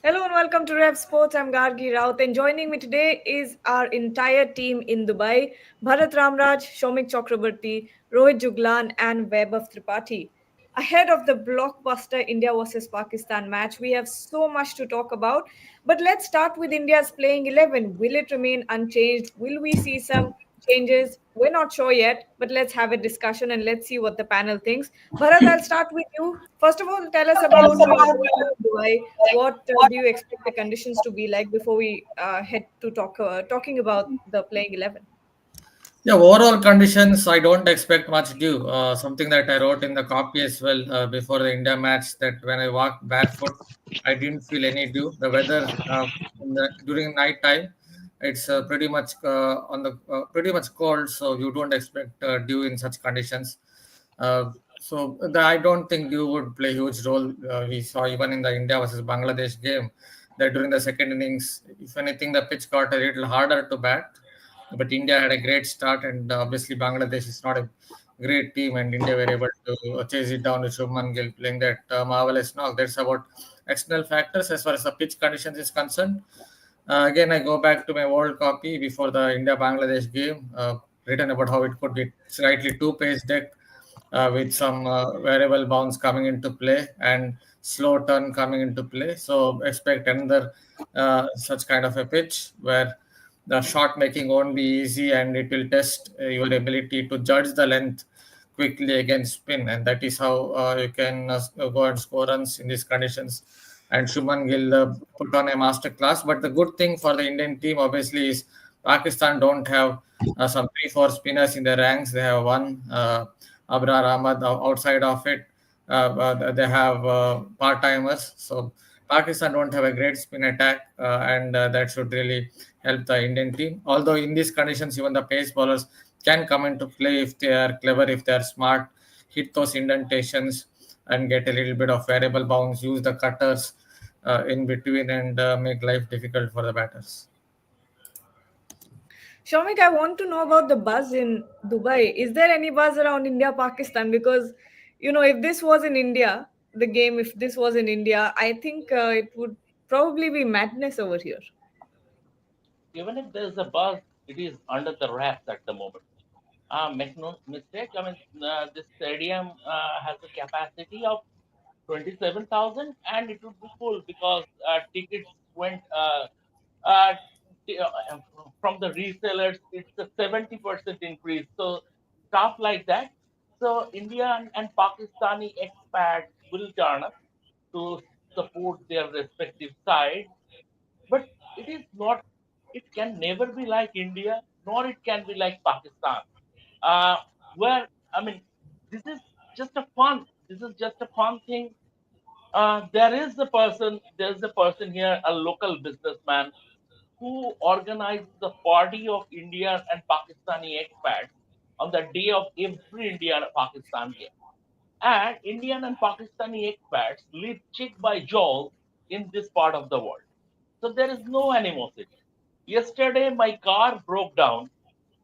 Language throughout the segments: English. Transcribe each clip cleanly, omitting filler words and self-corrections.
Hello and welcome to Rev Sports. I'm Gargi Raut, and joining me today is our entire team in Dubai: Bharat Ramraj, Shomik Chakrabarti, Rohit Juglan, and Vaibhav Tripathi. Ahead of the blockbuster India versus Pakistan match, we have so much to talk about. But let's start with India's playing 11. Will it remain unchanged? Will we see some changes? We're not sure yet, but let's have a discussion and let's see what the panel thinks. Bharat, I'll start with you. First of all, tell us about the weather in Dubai. What do you expect the conditions to be like before we head to talking about the playing 11? Yeah, overall conditions, I don't expect much dew. Something that I wrote in the copy as well before the India match that when I walked barefoot, I didn't feel any dew. The weather during night time, it's pretty much cold, so you don't expect dew in such conditions. I don't think dew would play a huge role. We saw even in the India versus Bangladesh game that during the second innings, if anything, the pitch got a little harder to bat, but India had a great start, and obviously Bangladesh is not a great team, and India were able to chase it down with Shubman Gill playing that marvelous knock. That's about external factors as far as the pitch conditions is concerned. Again, I go back to my old copy before the India Bangladesh game, written about how it could be slightly two-page deck with some variable bounce coming into play and slow turn coming into play. So expect another such kind of a pitch where the shot making won't be easy and it will test your ability to judge the length quickly against spin, and that is how you can go and score runs in these conditions. And Shuman Gill put on a master class. But the good thing for the Indian team, obviously, is Pakistan don't have some 3-4 spinners in their ranks. They have one, Abrar Ahmad. Outside of it, they have part timers. So Pakistan don't have a great spin attack, and that should really help the Indian team. Although in these conditions, even the pace bowlers can come into play if they are clever, if they are smart, hit those indentations and get a little bit of variable bounce, use the cutters in between, and make life difficult for the batters. Shomik, I want to know about the buzz in Dubai. Is there any buzz around India Pakistan? Because, if this was in India, the game, if this was in India, I think it would probably be madness over here. Even if there's a buzz, it is under the wraps at the moment. Make no mistake. I mean, this stadium has a capacity of 27,000, and it would be full because tickets went uh, t- uh, from the resellers. It's a 70% increase. So stuff like that. So India and Pakistani expats will turn up to support their respective sides, but it is not, it can never be like India, nor it can be like Pakistan, uh, where, I mean, this is just a fun thing. There's a person here, a local businessman, who organizes the party of Indian and Pakistani expats on the day of every India and Pakistan game. And Indian and Pakistani expats live cheek by jowl in this part of the world. So there is no animosity. Yesterday, my car broke down,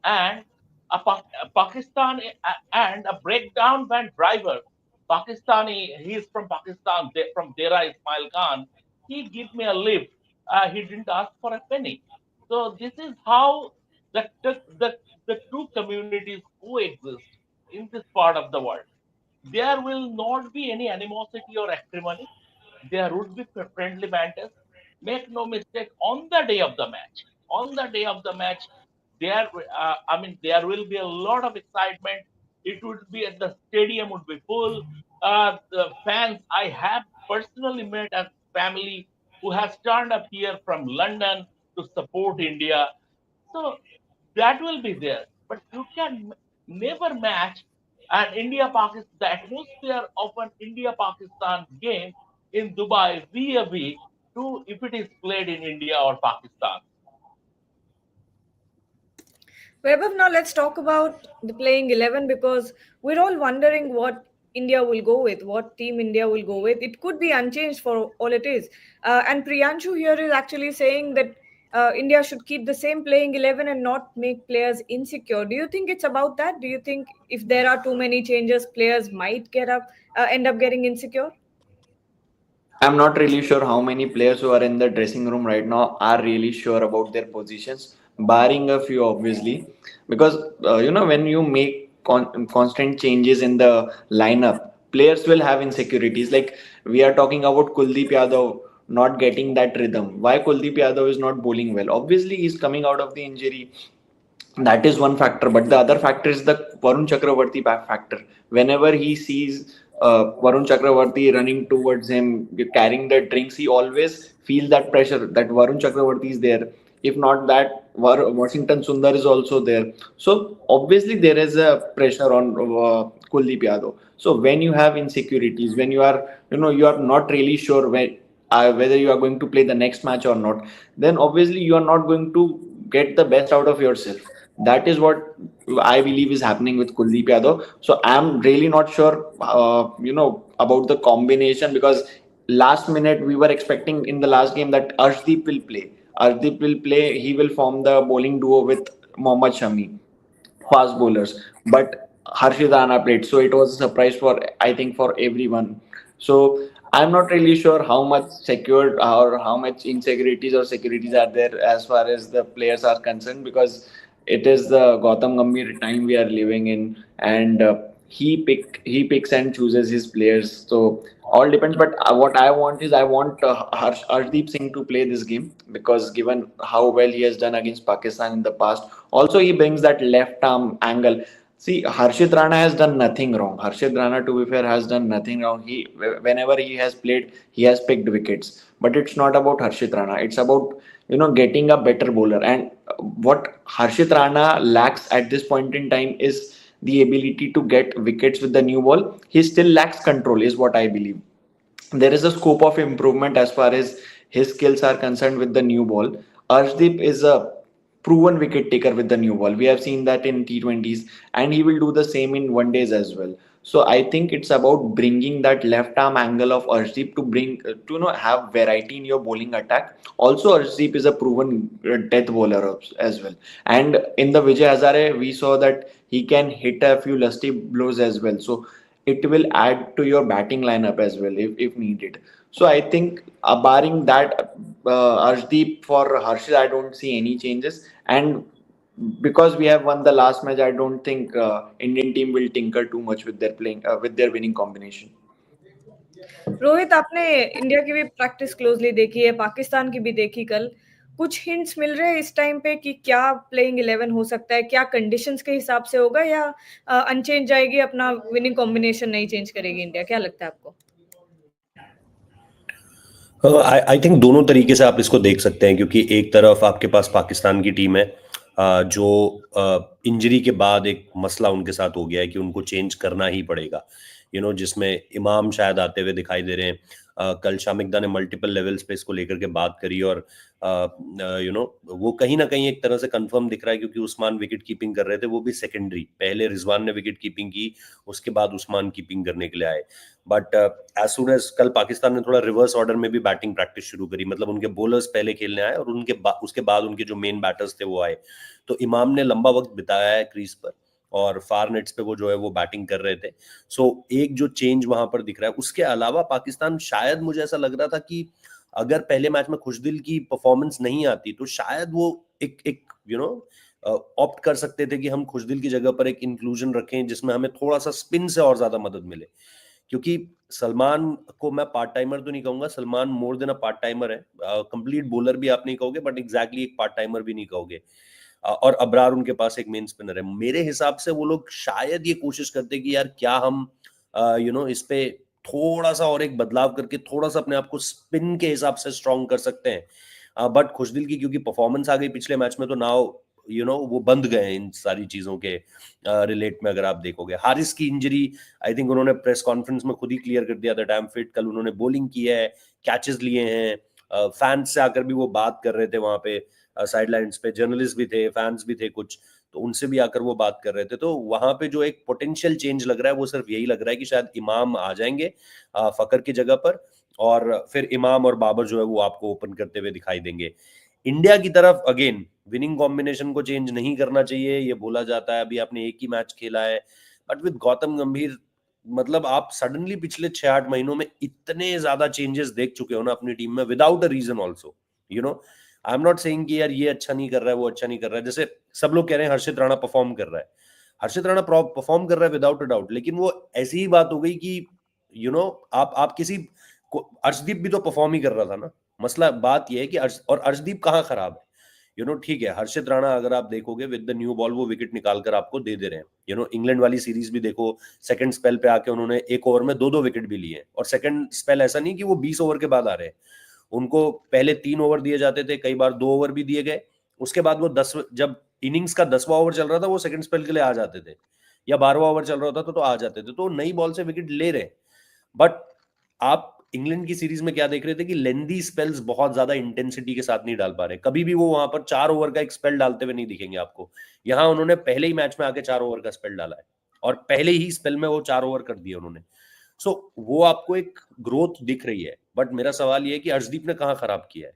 and a Pakistani and a breakdown van driver, Pakistani, he's from Pakistan, from Dera Ismail Khan. He gave me a lift. He didn't ask for a penny. So this is how the two communities coexist in this part of the world. There will not be any animosity or acrimony. There would be friendly banters. Make no mistake, on the day of the match, there, I mean, there will be a lot of excitement. It would be, the stadium would be full. The fans, I have personally met a family who has turned up here from London to support India. So that will be there. But you can never match an India Pakistan, the atmosphere of an India Pakistan game in Dubai vis-a-vis to if it is played in India or Pakistan. Vaibhav, now let's talk about the playing 11 because we're all wondering what India will go with, what team India will go with. It could be unchanged for all it is. And Priyanshu here is actually saying that India should keep the same playing 11 and not make players insecure. Do you think it's about that? Do you think if there are too many changes, players might end up getting insecure? I'm not really sure how many players who are in the dressing room right now are really sure about their positions, barring a few, obviously, because when you make constant changes in the lineup, players will have insecurities. Like we are talking about Kuldeep Yadav not getting that rhythm. Why Kuldeep Yadav is not bowling well? Obviously, he's coming out of the injury. That is one factor, but the other factor is the Varun Chakravarti back factor. Whenever he sees Varun Chakravarti running towards him, carrying the drinks, he always feels that pressure that Varun Chakravarti is there. If not that, Washington Sundar is also there. So obviously there is a pressure on Kuldeep Yadav. So when you have insecurities, when you are not really sure whether you are going to play the next match or not, then obviously you are not going to get the best out of yourself. That is what I believe is happening with Kuldeep Yadav. So I'm really not sure, about the combination, because last minute we were expecting in the last game that Arshdeep will play. Arshdeep will play. He will form the bowling duo with Mohammad Shami, fast bowlers. But Harshit Rana played, so it was a surprise for, I think, for everyone. So I'm not really sure how much secured or how much insecurities or securities are there as far as the players are concerned, because it is the Gautam Gambhir time we are living in, and he picks and chooses his players. So all depends. But what I want is I want Harshdeep Singh to play this game, because given how well he has done against Pakistan in the past, also he brings that left arm angle. See, Harshit Rana has done nothing wrong. Harshit Rana, to be fair, has done nothing wrong. Whenever he has played, he has picked wickets. But it's not about Harshit Rana. It's about getting a better bowler. And what Harshit Rana lacks at this point in time is the ability to get wickets with the new ball. He still lacks control, is what I believe. There is a scope of improvement as far as his skills are concerned with the new ball. Arshdeep is a proven wicket taker with the new ball. We have seen that in T20s, and he will do the same in one days as well. So I think it's about bringing that left arm angle of Arshdeep to bring to have variety in your bowling attack. Also, Arshdeep is a proven death bowler as well. And in the Vijay Hazare, we saw that he can hit a few lusty blows as well. So it will add to your batting lineup as well if needed. So I think, barring that, Arshdeep for Harshit, I don't see any changes. And because we have won the last match, I don't think Indian team will tinker too much with their playing with their winning combination. Rohit, आपने India की भी practice closely देखी है, पाकिस्तान की भी देखी कल। कुछ हिंट्स मिल रहे हैं इस टाइम पे कि क्या प्लेइंग 11 हो सकता है, क्या कंडीशंस के हिसाब से होगा, या अनचेंज जाएगी, अपना विनिंग कॉम्बिनेशन नहीं चेंज करेगी इंडिया? क्या लगता है आपको? आई थिंक दोनों तरीके से आप इसको देख सकते हैं, क्योंकि एक तरफ आपके पास पाकिस्तान की टीम है जो इंजरी के बाद एक मसला उनके साथ हो गया है कि उनको चेंज करना ही पड़ेगा, जिसमें इमाम शायद आते हुए दिखाई दे रहे हैं। कल शामिक्दा ने मल्टीपल लेवल्स पे इसको लेकर के बात करी, और वो कहीं ना कहीं एक तरह से कंफर्म दिख रहा है, क्योंकि उस्मान विकेट कीपिंग कर रहे थे, वो भी सेकेंडरी। पहले रिजवान ने विकेट कीपिंग की, उसके बाद उस्मान कीपिंग करने के लिए आए। बट एज सुन एज कल पाकिस्तान ने थोड़ा रिवर्स ऑर्डर में भी बैटिंग प्रैक्टिस शुरू करी, मतलब उनके बॉलर्स पहले खेलने आए और उसके बाद उनके जो मेन बैटर्स थे वो आए। तो इमाम ने लंबा वक्त बिताया है क्रीज पर, और फार नेट्स पे वो जो है वो बैटिंग कर रहे थे। सो एक जो चेंज वहां पर दिख रहा है। उसके अलावा पाकिस्तान, शायद मुझे ऐसा लग रहा था कि अगर पहले मैच में खुशदिल की परफॉर्मेंस नहीं आती तो शायद वो एक एक ऑप्ट कर सकते थे कि हम खुशदिल की जगह पर एक इंक्लूजन रखें जिसमें हमें थोड़ा सा स्पिन से और ज्यादा मदद मिले, क्योंकि सलमान को मैं पार्ट टाइमर तो नहीं कहूंगा, Salman more than a part timer है। कंप्लीट बॉलर भी आप नहीं कहोगे, बट एग्जैक्टली एक पार्ट टाइमर भी नहीं कहोगे। और अबरार उनके पास एक मेन स्पिनर है। मेरे हिसाब से वो लोग शायद ये कोशिश करते कि यार क्या हम इस पे थोड़ा सा और एक बदलाव करके थोड़ा सा अपने आप को स्पिन के हिसाब से स्ट्रॉन्ग कर सकते हैं। बट खुशदिल की क्योंकि परफॉर्मेंस आ गई पिछले मैच में, तो नाउ वो बंद गए इन सारी चीजों के रिलेट में। अगर आप देखोगे हारिस की इंजरी, आई थिंक उन्होंने प्रेस कॉन्फ्रेंस में खुद ही क्लियर कर दिया था, आई एम फिट। कल उन्होंने बॉलिंग की है, कैचेस लिए हैं, फैंस से आकर भी वो बात कर रहे थे वहां पे, साइड लाइन्स पे जर्नलिस्ट भी थे, फैंस भी थे कुछ, तो उनसे भी आकर वो बात कर रहे थे। तो वहां पे जो एक पोटेंशियल चेंज लग रहा है वो सिर्फ यही लग रहा है कि शायद इमाम आ जाएंगे फकर की जगह पर, और फिर इमाम और बाबर जो है वो आपको ओपन करते हुए दिखाई देंगे। इंडिया की तरफ अगेन विनिंग कॉम्बिनेशन को चेंज नहीं करना चाहिए, ये बोला जाता है। अभी आपने एक ही मैच खेला है, बट विद गौतम गंभीर मतलब आप सडनली पिछले 6-8 महीनों में इतने ज्यादा चेंजेस देख चुके हो ना अपनी टीम में without a reason also, you know. I am not saying कि यार ये अच्छा नहीं कर रहा है, वो अच्छा नहीं कर रहा है। जैसे सब लोग कह रहे हैं हर्षित राणा परफॉर्म कर रहा है, हर्षित राणा परफॉर्म कर रहा है विदाउट अ डाउट, लेकिन वो ऐसी ही बात हो गई कि आप किसी अर्शदीप भी तो परफॉर्म ही कर रहा था ना। मसला बात यह है कि और अर्शदीप कहाँ खराब है, ठीक है। हर्षित राणा अगर आप देखोगे विद द न्यू बॉल वो विकेट निकाल कर आपको दे दे रहे हैं। इंग्लैंड वाली सीरीज भी देखो, सेकंड स्पेल पे आके उन्होंने एक ओवर में 2-2 विकेट भी लिए, और सेकंड स्पेल ऐसा नहीं कि वो 20 ओवर के बाद आ रहे हैं। उनको पहले 3 ओवर दिए जाते थे, कई बार 2 ओवर भी दिए गए। उसके बाद वो 10, जब इनिंग्स का 10वां ओवर चल रहा था वो सेकंड स्पेल के लिए आ जाते थे, या 12वां ओवर चल रहा होता तो आ जाते थे। तो नई बॉल से विकेट ले रहे। बट आप इंग्लैंड की सीरीज में क्या देख रहे थे कि लेंदी स्पेल्स बहुत ज्यादा इंटेंसिटी के साथ नहीं डाल पा रहे। कभी भी वो वहां पर 4 ओवर का एक स्पेल डालते हुए नहीं दिखेंगे आपको। यहां उन्होंने पहले ही मैच में आके 4 ओवर का स्पेल डाला है, और पहले ही स्पेल में वो 4 ओवर कर दिए उन्होंने। सो वो आपको एक ग्रोथ दिख रही है। बट मेरा सवाल ये है कि अर्शदीप ने कहाँ खराब किया है।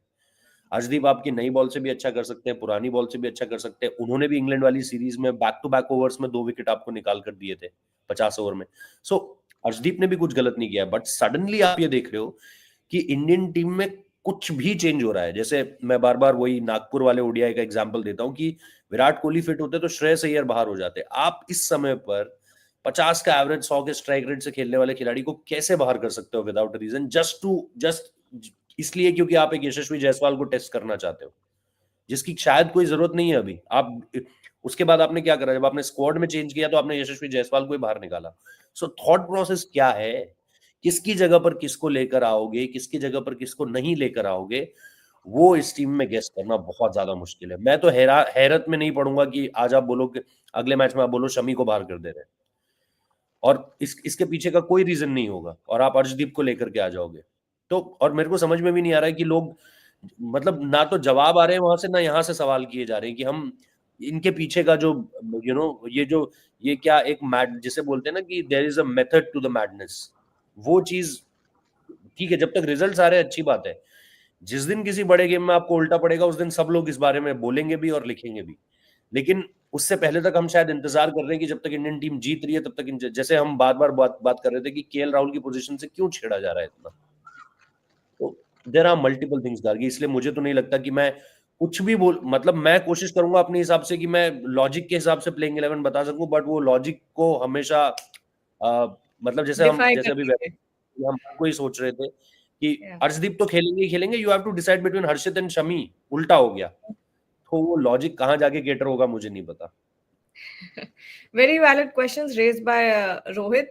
अर्शदीप आपकी नई बॉल से भी अच्छा कर सकते हैं, पुरानी बॉल से भी अच्छा कर सकते हैं। उन्होंने भी इंग्लैंड वाली सीरीज में बैक टू बैक ओवर्स में 2 विकेट आपको निकाल कर दिए थे 50 ओवर में। सो अर्शदीप ने भी कुछ गलत नहीं किया। बट सडनली आप ये देख रहे हो कि इंडियन टीम में कुछ भी चेंज हो रहा है। जैसे मैं बार बार वही नागपुर वाले ओडीआई का एग्जांपल देता हूं कि विराट कोहली फिट होते तो श्रेयस अय्यर बाहर हो जाते। आप इस समय पर 50 का एवरेज 100 के स्ट्राइक रेट से खेलने वाले खिलाड़ी को कैसे बाहर कर सकते हो विदाउट रीजन, जस्ट इसलिए क्योंकि आप एक यशस्वी जायसवाल को टेस्ट करना चाहते हो, जिसकी शायद कोई जरूरत नहीं है अभी। आप उसके बाद आपने क्या करा, जब आपने स्क्वाड में चेंज किया तो आपने यशस्वी जायसवाल को ही बाहर निकाला। सो थॉट प्रोसेस क्या है, किसकी जगह पर किसको लेकर आओगे, किसकी जगह पर किसको नहीं लेकर आओगे, वो इस टीम में गेस करना बहुत ज्यादा मुश्किल है। मैं तो हैरत में नहीं पड़ूंगा कि आज आप बोलो कि अगले मैच में आप बोलो शमी को बाहर कर दे रहे हैं, और इसके पीछे का कोई रीजन नहीं होगा, और आप अर्शदीप को लेकर के आ जाओगे। तो और मेरे को समझ में भी नहीं आ रहा है कि लोग, मतलब ना तो जवाब आ रहे हैं वहां से, ना यहाँ से सवाल किए जा रहे हैं कि हम इनके पीछे का जो ये क्या एक मैड जिसे बोलते हैं ना कि there is a method to the madness, वो चीज ठीक है। जब तक रिजल्ट्स आ रहे हैं अच्छी बात है। जिस दिन किसी बड़े गेम में आपको उल्टा पड़ेगा उस दिन सब लोग इस बारे में बोलेंगे भी और लिखेंगे भी। लेकिन उससे पहले तक हम शायद इंतजार कर रहे हैं कि जब तक इंडियन टीम जीत रही है तब तक जैसे हम बार बार बात कर रहे थे कि केएल राहुल की पोजीशन से क्यों छेड़ा जा रहा है इतना। तो there are multiple things Gargi, इसलिए मुझे तो नहीं लगता कि मैं कुछ भी बोल, मतलब मैं कोशिश करूंगा अपने हिसाब से कि मैं लॉजिक के हिसाब से प्लेइंग 11 बता सकूं, बट वो लॉजिक को हमेशा मतलब डिफाई जैसे कर अभी लीजिए। हम को ही सोच रहे थे कि Yeah. अर्शदीप तो खेलेंगे ही खेलेंगे, you have to decide between Harshit and Shami, उल्टा हो गया। तो वो लॉजिक कहाँ जाके केटर होगा मुझे नहीं पता। Very valid questions raised by Rohit.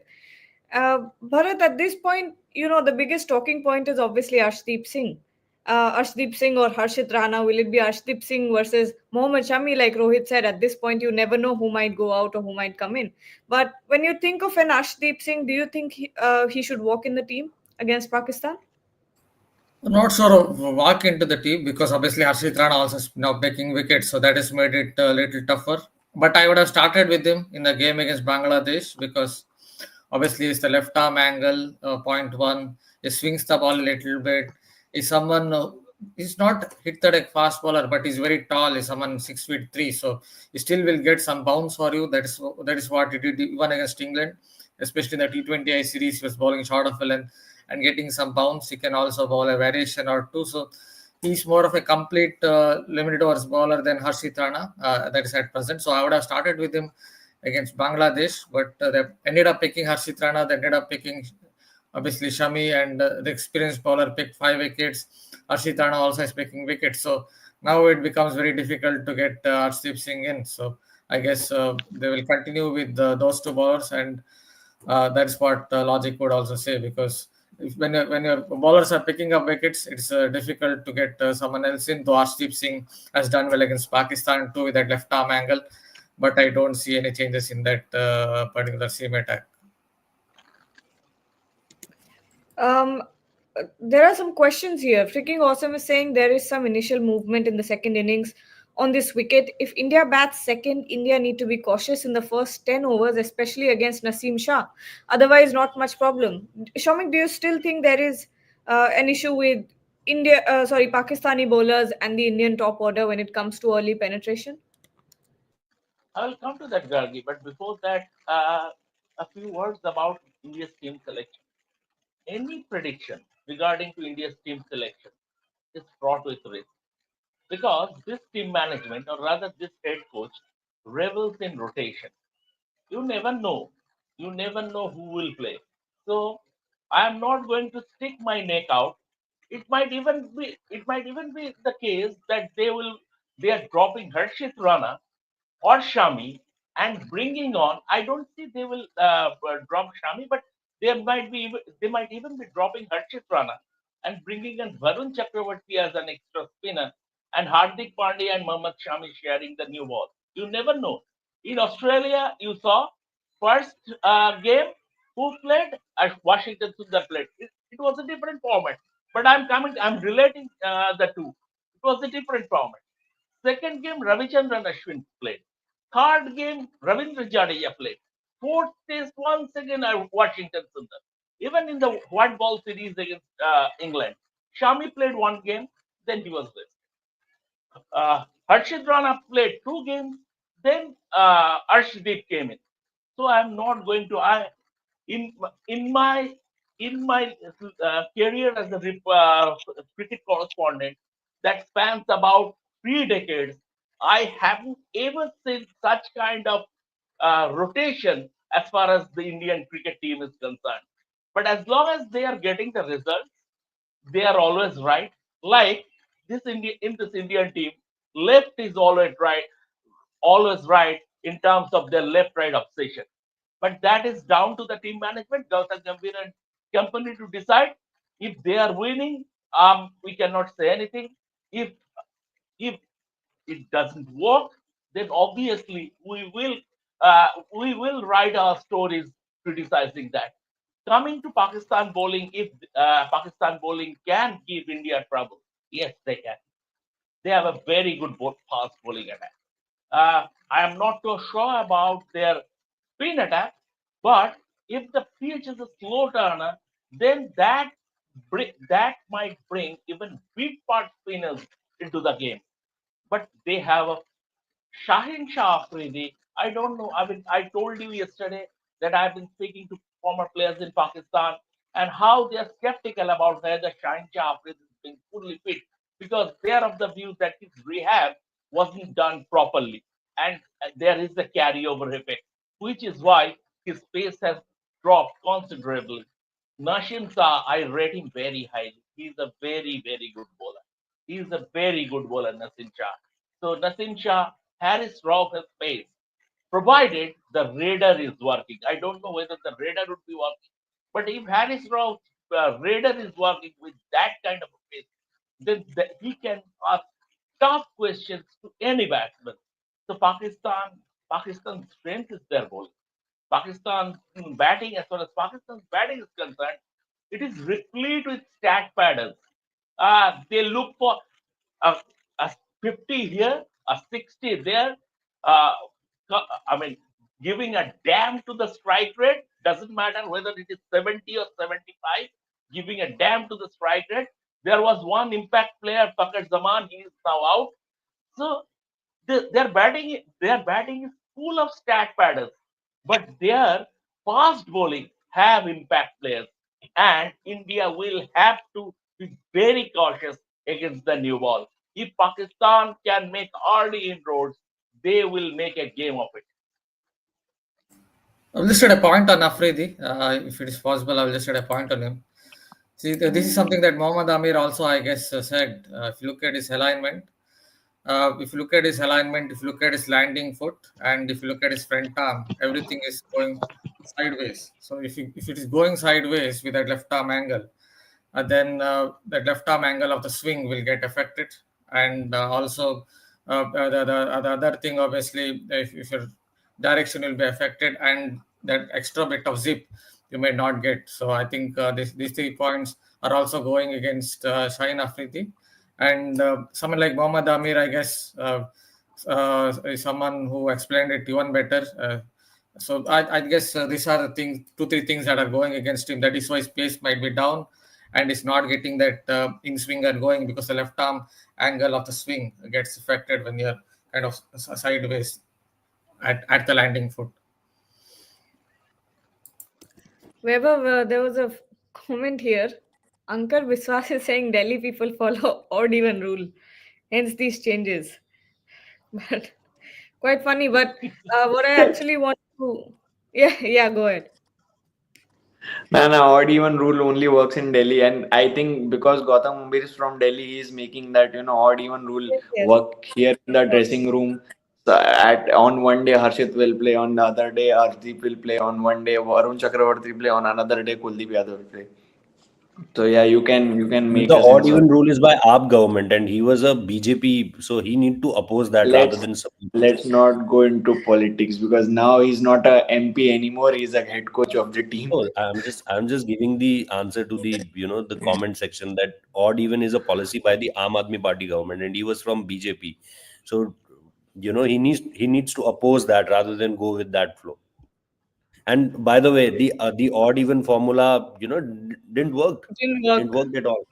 Bharat, at this point, the biggest talking point is obviously Arshdeep Singh. Arshdeep Singh or Harshit Rana, will it be Arshdeep Singh versus Mohammad Shami? Like Rohit said, at this point, you never know who might go out or who might come in. But when you think of an Arshdeep Singh, do you think he should walk in the team against Pakistan? Not sure of walk into the team because obviously Harshit Rana also is now taking wickets, so that has made it a little tougher. But I would have started with him in the game against Bangladesh because obviously it's the left arm angle, point one. He swings the ball a little bit. Is someone he's not hit that like fast bowler, but he's very tall. He's someone 6 feet 3, so he still will get some bounce for you. That is what he did even against England, especially in the T20I series. He was bowling short of a length and getting some bounce. He can also bowl a variation or two. So he's more of a complete limited overs bowler than Harshit Rana. That is at present. So I would have started with him against Bangladesh, but they ended up picking Harshit Rana. They ended up picking obviously Shami, and the experienced bowler picked 5 wickets. Harshit Rana also is picking wickets. So now it becomes very difficult to get Arshdeep Singh in. So I guess they will continue with those two bowlers, and that's what logic would also say because when your bowlers are picking up wickets, it's difficult to get someone else in. Though Arshdeep Singh has done well against Pakistan too with that left arm angle, but I don't see any changes in that particular seam attack. Um, there are some questions here. Freaking Awesome is saying there is some initial movement in the second innings on this wicket. If India bats second, India need to be cautious in the first 10 overs, especially against Naseem Shah. Otherwise, not much problem. Shomik, do you still think there is an issue with Pakistani bowlers and the Indian top order when it comes to early penetration? I will come to that, Gargi. But before that, a few words about India's team selection. Any prediction regarding to India's team selection is fraught with risk because this team management, or rather this head coach, revels in rotation. You never know. You never know who will play. So I am not going to stick my neck out. It might even be the case that they are dropping Harshit Rana or Shami and bringing on. I don't see they will drop Shami, but they might even be dropping Harshit Rana and bringing in Varun Chakravarti as an extra spinner and Hardik Pandya and Mohammad Shami sharing the new ball. You never know. In Australia, you saw first game who played Washington Sundar played. It was a different format, but I'm relating the two. It was a different format. Second game, Ravichandran Ashwin played. Third game, Ravindra Jadeja played. Fourth test, once again, Washington Sundar. Even in the white ball series against England, Shami played one game, then he was rested. Harshit Rana played two games, then Arshdeep came in. So I'm not going to. In in my in my career as a cricket correspondent that spans about 3 decades, I haven't ever seen such kind of rotation as far as the Indian cricket team is concerned. But as long as they are getting the results, they are always right. Like in this Indian team, left is always right in terms of their left-right obsession. But that is down to the team management, Gautam Gambhir and company to decide. If they are winning, we cannot say anything. If it doesn't work, then obviously we will write our stories criticizing that. Coming to Pakistan bowling, if Pakistan bowling can give India trouble, yes, they can. They have a very good fast bowling attack. I am not so sure about their spin attack, but if the pitch is a slow turner, then that might bring even big part spinners into the game. But they have a Shahin Shah Afridi, I don't know. I mean, I told you yesterday that I've been speaking to former players in Pakistan and how they are skeptical about whether Shahin Shah Afridi is being fully fit because they are of the view that his rehab wasn't done properly and there is a carryover effect, which is why his pace has dropped considerably. Nashim Shah, I rate him very highly. He's a very, very good bowler. He's a very good bowler, Nasim Shah. So Nasim Shah, Harris Rauf has pace, provided the radar is working. I don't know whether the radar would be working, but if Harris Rauf's radar is working with that kind of a pace, then he can ask tough questions to any batsman. So Pakistan's strength is their bowling. Pakistan's batting, as far as Pakistan's batting is concerned, it is replete with stat patterns. They look for a, a 50 here, a 60 there. Uh, I mean, giving a damn to the strike rate doesn't matter whether it is 70 or 75. Giving a damn to the strike rate. There was one impact player, Fakhar Zaman, he is now out. So their batting is full of stat patterns, but their fast bowling have impact players, and India will have to be very cautious against the new ball. If Pakistan can make early inroads, they will make a game of it. I'll just add a point on Afridi. If it is possible, I'll just add a point on him. See, this is something that Mohammad Amir also, I guess, said. If you look at his alignment, if you look at his landing foot, and if you look at his front arm, everything is going sideways. So if it is going sideways with that left arm angle, then the left arm angle of the swing will get affected, and also the other thing, obviously, if your direction will be affected, and that extra bit of zip you may not get. So I think these 3 points are also going against Shaheen Afridi, and someone like Mohammad Amir, I guess, is someone who explained it even better. So I guess these are the things, 2 3 things that are going against him. That is why his pace might be down, and is not getting that in swinger going, because the left arm angle of the swing gets affected when you're kind of sideways at the landing foot. Vaibhav, there was a comment here. Ankar Biswas is saying Delhi people follow odd even rule, hence these changes. But quite funny. But what I actually want to, yeah, yeah, go ahead. No, odd even rule only works in Delhi, and I think because Gautam Gambhir is from Delhi, he is making that odd even rule Yes, yes. work here in the dressing room. So at on one day Harshit will play, on the other day Ardeep will play, on one day Varun Chakravarti play, on another day Kuldeep Yadav will play. So yeah, you can And make the a odd sense of even it. rule is by AAP government, and he was a BJP, so he need to oppose that rather Let's than support. let's not go into politics because now he's not a MP anymore. He's a head coach of the team. Oh, I'm just giving the answer to the comment section that odd even is a policy by the Aam Aadmi Party government, and he was from BJP, so he needs to oppose that rather than go with that flow. And by the way, the odd even formula didn't work, Didn't didn't work. work at all.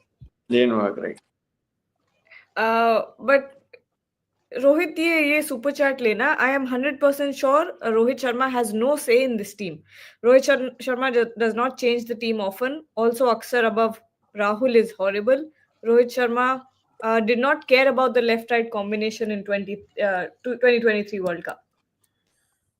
Didn't work right. But Rohit, ये super chat लेना. I am 100% sure Rohit Sharma has no say in this team. Sharma does not change the team often. Also, Aksar above Rahul is horrible. Rohit Sharma did not care about the left-right combination in 2023 World Cup.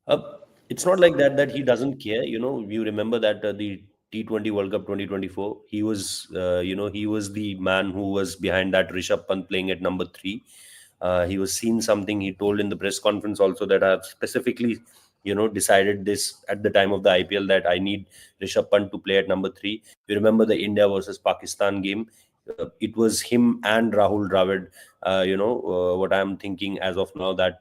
Uh, it's not like that he doesn't care. You remember that the T20 World Cup 2024, he was the man who was behind that Rishabh Pant playing at number three. He was seeing something. He told in the press conference also that I have specifically, decided this at the time of the IPL that I need Rishabh Pant to play at number three. You remember the India versus Pakistan game? It was him and Rahul Dravid. What I'm thinking as of now that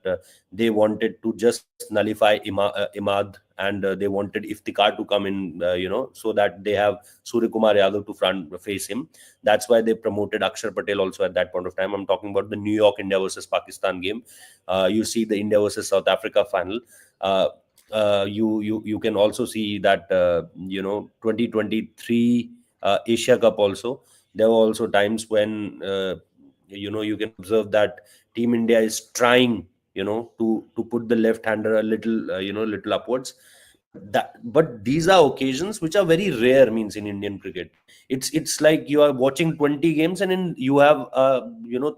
they wanted to just nullify Imad, and they wanted Iftikhar to come in, so that they have Surya Kumar Yadav to front face him. That's why they promoted Akshar Patel also at that point of time. I'm talking about the New York India versus Pakistan game. You see the India versus South Africa final. Uh, you can also see that 2023 Asia Cup also. There were also times when you can observe that Team India is trying to put the left hander a little little upwards, but these are occasions which are very rare, means in Indian cricket. It's like you are watching 20 games, and in you have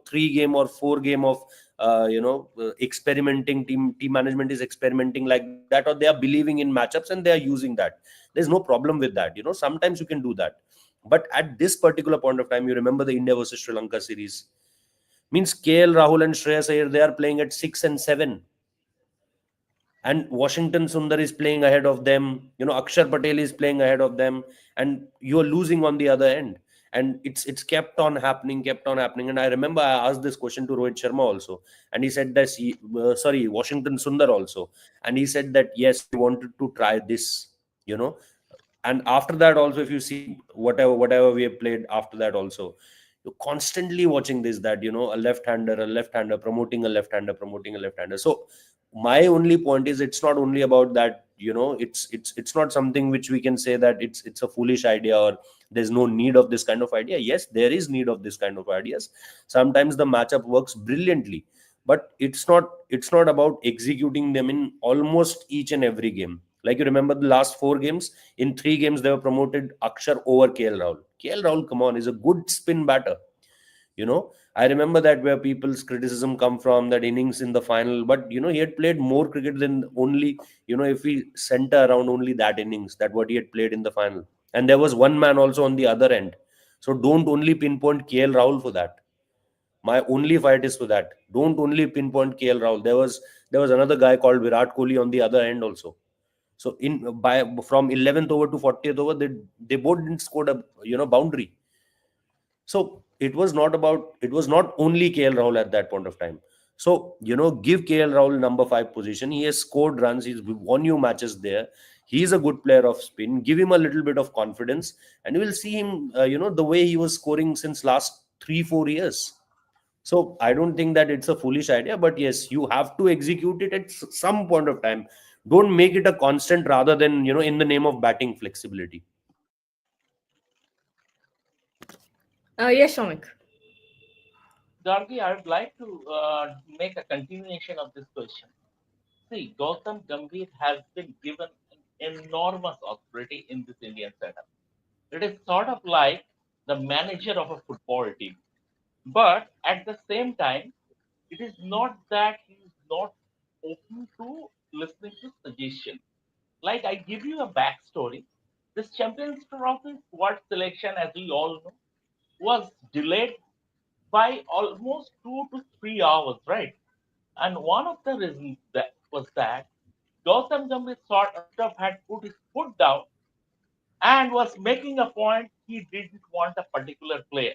3 game or 4 game of experimenting. Team management is experimenting like that, or they are believing in matchups and they are using that. There's no problem with that. Sometimes you can do that, but at this particular point of time, you remember the India versus Sri Lanka series, means KL Rahul and Shreyas Iyer, they are playing at 6 and 7, and Washington Sundar is playing ahead of them. Akshar Patel is playing ahead of them, and you're losing on the other end. And it's kept on happening. And I remember I asked this question to Rohit Sharma also, and he said that sorry, Washington Sundar also, and he said that yes, we wanted to try this. You know, and after that also, if you see whatever we have played after that also, you're constantly watching this, that a left hander promoting a left hander. So my only point is, it's not only about that. It's not something which we can say that it's a foolish idea, or there's no need of this kind of idea. Yes, there is need of this kind of ideas. Sometimes the matchup works brilliantly, but it's not about executing them in almost each and every game. Like, you remember the last 4 games, in 3 games they were promoted Akshar over KL Rahul. KL Rahul, come on, is a good spin batter. I remember that where people's criticism come from that innings in the final, but he had played more cricket than only, if we center around only that innings, that what he had played in the final. And there was one man also on the other end. So don't only pinpoint KL Rahul for that. My only fight is for that. Don't only pinpoint KL Rahul. There was another guy called Virat Kohli on the other end also. So in by from 11th over to 40th over, they both didn't score a boundary. So it was not only KL Rahul at that point of time. So give KL Rahul number 5 position. He has scored runs. He's won you matches there. He's a good player of spin. Give him a little bit of confidence, and you will see him. The way he was scoring since last 3-4 years. So I don't think that it's a foolish idea, but yes, you have to execute it at some point of time. Don't make it a constant rather than, in the name of batting flexibility. Yes, Shomik. Gargi, I would like to make a continuation of this question. See, Gautam Gambhir has been given enormous authority in this Indian setup. It is sort of like the manager of a football team. But at the same time, it is not that he is not open to listening to suggestions. Like I give you a backstory. This Champions Trophy squad selection, as we all know, was delayed by almost 2 to 3 hours, right? And one of the reasons that was that Gautam Gambhir sort of had put his foot down and was making a point he didn't want a particular player,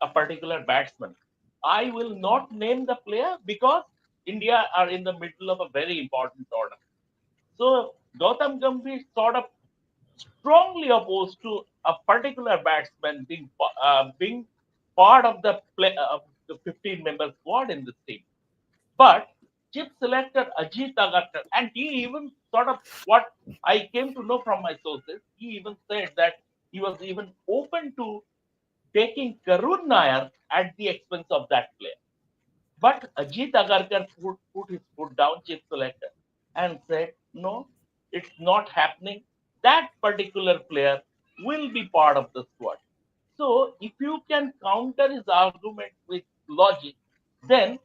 a particular batsman. I will not name the player because India are in the middle of a very important tournament. So Gautam Gambhir sort of strongly opposed to a particular batsman being part of the 15-member squad in this team. But chief selector Ajit Agarkar, and he even sort of what I came to know from my sources, he even said that he was even open to taking Karun Nair at the expense of that player. But Ajit Agarkar put his foot down, chief selector, and said, no, it's not happening. That particular player will be part of the squad. So if you can counter his argument with logic, then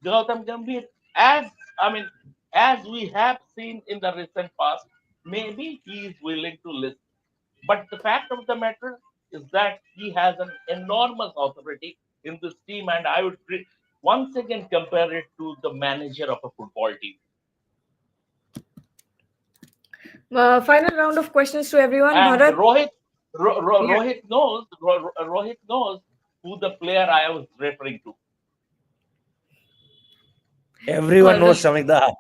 Gautam Gambhir, as I mean, as we have seen in the recent past, maybe he is willing to listen. But the fact of the matter is that he has an enormous authority in this team, and I would once again compare it to the manager of a football team. Final round of questions to everyone. And Bharat, yeah. Rohit knows who the player I was referring to. Everyone All right. knows Shamikda.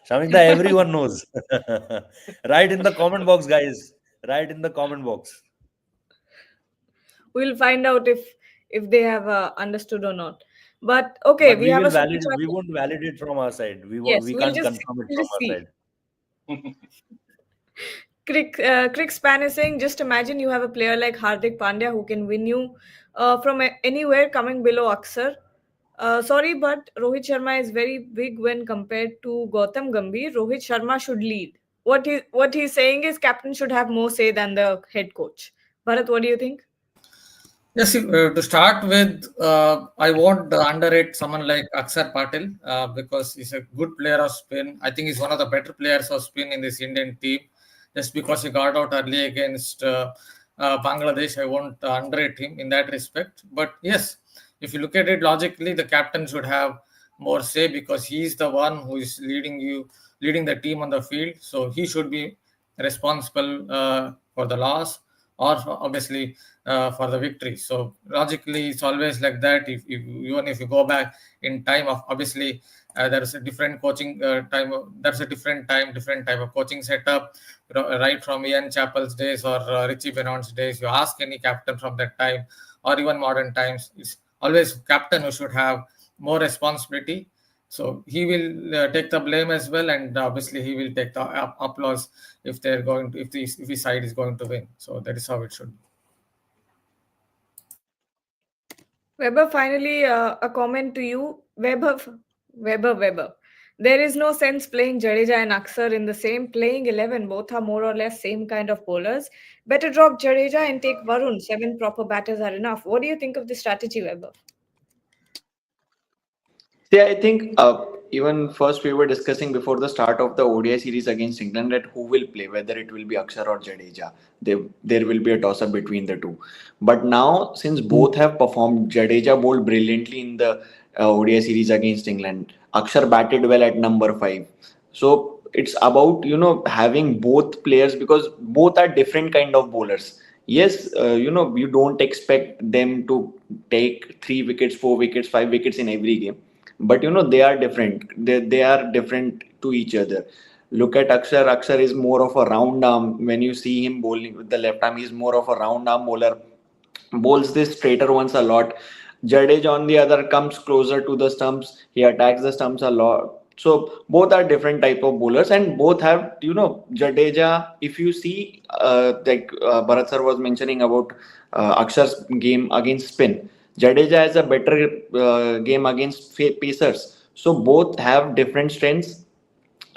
Shamikda, everyone knows. Write in the comment box, guys. Write in the comment box. We'll find out if they have understood or not. But okay, But we we have a will super validate. chat. We won't validate from our side. Yes, We can't confirm it we'll from just our see. side. Crick Span is saying, just imagine you have a player like Hardik Pandya who can win you from anywhere coming below Aksar. Sorry, but Rohit Sharma is very big when compared to Gautam Gambhir. Rohit Sharma should lead. What he's saying is captain should have more say than the head coach. Bharat, what do you think? Yes, to start with, I won't underrate someone like Aksar Patil because he's a good player of spin. I think he's one of the better players of spin in this Indian team. Just because he got out early against Bangladesh, I won't underrate him in that respect. But yes, if you look at it logically, the captain should have more say because he's the one who is leading the team on the field. So he should be responsible for the loss or obviously for the victory. So logically, it's always like that. If even if you go back in time of obviously there is a different coaching time. There's a different type of coaching setup. Right from Ian Chappell's days or Richie Benon's days, you ask any captain from that time or even modern times, it's always captain who should have more responsibility. So he will take the blame as well, and obviously he will take the applause if they're going to if his side is going to win. So that is how it should be. Weber, finally, a comment to you. Weber. There is no sense playing Jadeja and Aksar in the same playing 11. Both are more or less same kind of bowlers. Better drop Jadeja and take Varun. 7 proper batters are enough. What do you think of the strategy, Weber? See, I think even first we were discussing before the start of the ODI series against England that who will play, whether it will be Akshar or Jadeja. There will be a toss up between the two. But now, since both have performed, Jadeja bowled brilliantly in the ODI series against England. Akshar batted well at number 5. So it's about having both players because both are different kind of bowlers. Yes, you don't expect them to take 3 wickets, 4 wickets, 5 wickets in every game, but they are different. They are different to each other. Look at Akshar is more of a round arm. When you see him bowling with the left arm, he's more of a round arm bowler, bowls this straighter ones a lot. Jadeja on the other comes closer to the stumps, he attacks the stumps a lot. So both are different type of bowlers, and both have Jadeja. If you see like Bharat sir was mentioning about Akshar's game against spin, Jadeja has a better game against pacers. So both have different strengths.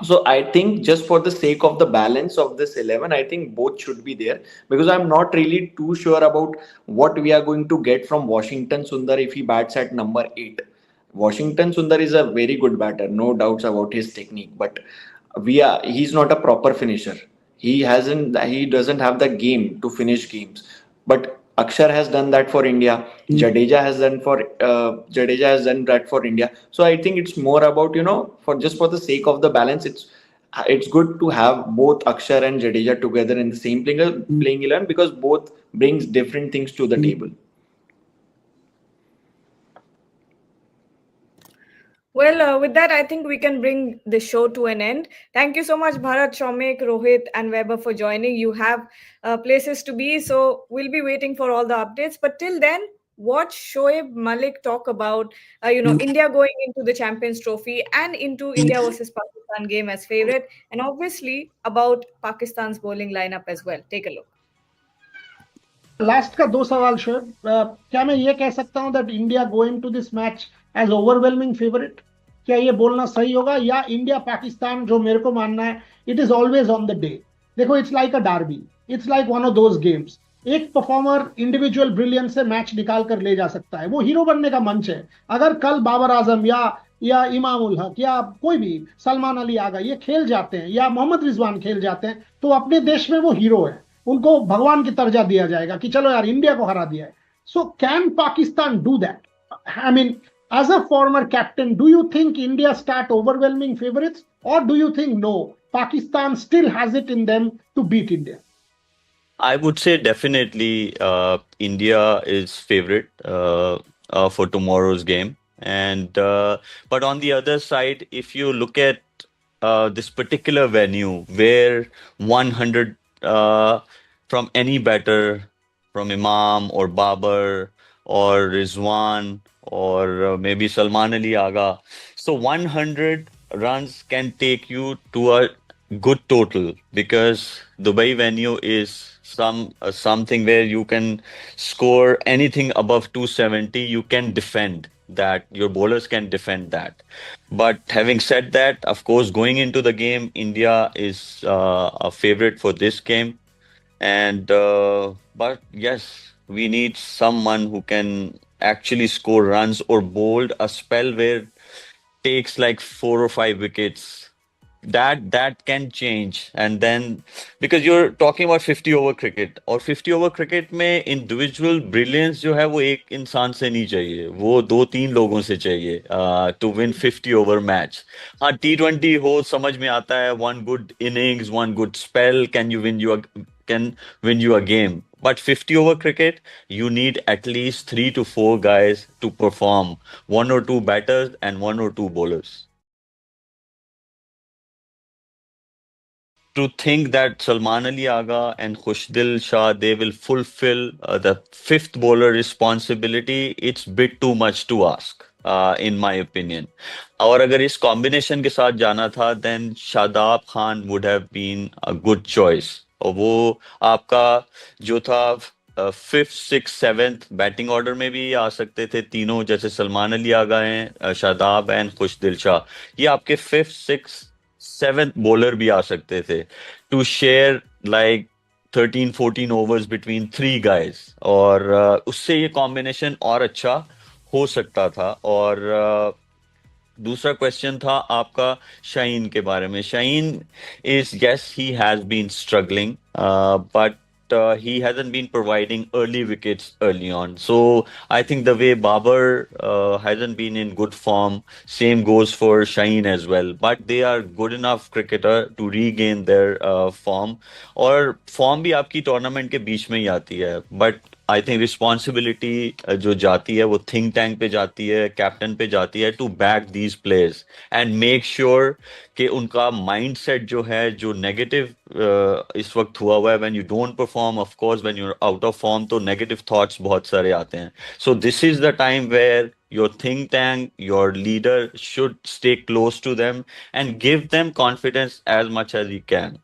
So I think just for the sake of the balance of this 11, I think both should be there, because I'm not really too sure about what we are going to get from Washington Sundar if he bats at number 8. Washington Sundar is a very good batter, no doubts about his technique, but he's not a proper finisher. He doesn't have the game to finish games. But Akshar has done that for India. Jadeja has done that for India. So I think it's more about, for the sake of the balance, it's good to have both Akshar and Jadeja together in the same playing 11, because both brings different things to the table. Well, with that, I think we can bring the show to an end. Thank you so much, Bharat, Shomik, Rohit, and Weber for joining. You have places to be, so we'll be waiting for all the updates. But till then, watch Shoaib Malik talk about, India going into the Champions Trophy and into India versus Pakistan game as favorite, and obviously about Pakistan's bowling lineup as well. Take a look. Last का दो सवाल शोएब, क्या मैं ये कह सकता हूं that India going to this match as overwhelming favourite? क्या ये बोलना सही होगा, या इंडिया पाकिस्तान जो मेरे को मानना है, it is always on the day? देखो, it's like a derby, it's like one of those games. एक परफॉर्मर इंडिविजुअल ब्रिलियंस से मैच निकाल कर ले जा सकता है, वो हीरो बनने का मंच है. अगर कल बाबर आजम या इमाम उल हक या कोई भी, सलमान अली आगा, ये खेल जाते हैं, या मोहम्मद रिजवान खेल जाते हैं, तो अपने देश में वो हीरो है. उनको भगवान की दर्जा दिया जाएगा कि चलो यार, इंडिया को हरा दिया है. So can Pakistan do that? I mean, as a former captain, do you think India start overwhelming favourites, और do you think no, Pakistan still has it in them to beat India? I would say definitely India is favorite for tomorrow's game. But on the other side, if you look at this particular venue where 100 from any batter, from Imam or Babar or Rizwan or maybe Salman Ali Aga, so 100 runs can take you to a good total, because Dubai venue is something where you can score anything above 270. You can defend that. Your bowlers can defend that. But having said that, of course, going into the game, India is a favorite for this game. But yes, we need someone who can actually score runs or bowl a spell where takes like 4 or 5 wickets. That can change. And then, because you're talking about 50 over cricket, और 50 over cricket में individual brilliance जो है वो एक इंसान से नहीं चाहिए, वो 2-3 लोगों से चाहिए to win 50 over match. हाँ, T20 हो, समझ में आता है, one good innings, one good spell can win you a game. But 50 over cricket, you need at least 3 to 4 guys to perform, 1 or 2 batters and 1 or 2 bowlers. To think that Salman Ali Aga and Khushdil Shah, they will fulfill the fifth bowler responsibility, it's bit too much to ask, in my opinion. और अगर इस combination के साथ जाना था, then Shadab Khan would have been a good choice. और वो आपका जो था fifth, six, seventh batting order में भी आ सकते थे तीनों, जैसे सलमान अली आगा हैं, शादाब एंड खुशदिल शाह, ये आपके फिफ्थ, सिक्स, सेवेंथ बॉलर भी आ सकते थे to share like 13-14 overs between 3 guys, और उससे ये कॉम्बिनेशन और अच्छा हो सकता था. और दूसरा क्वेश्चन था आपका शाहीन के बारे में. Shaheen is, yes, he has been struggling, but he hasn't been providing early wickets early on. So I think the way Babar hasn't been in good form, same goes for Shaheen as well. But they are good enough cricketer to regain their form. और form भी आपकी tournament के बीच में ही आती है. But I think responsibility जो जाती है वो थिंक टैंक पे जाती है, कैप्टन पे जाती है, to back these players and make sure कि उनका माइंडसेट जो है, जो नेगेटिव इस वक्त हुआ हुआ है, when you don't perform, of course when you are out of form, तो नेगेटिव थॉट्स बहुत सारे आते हैं. So this is the time where your think tank, your leader should stay close to them and give them confidence as much as you can.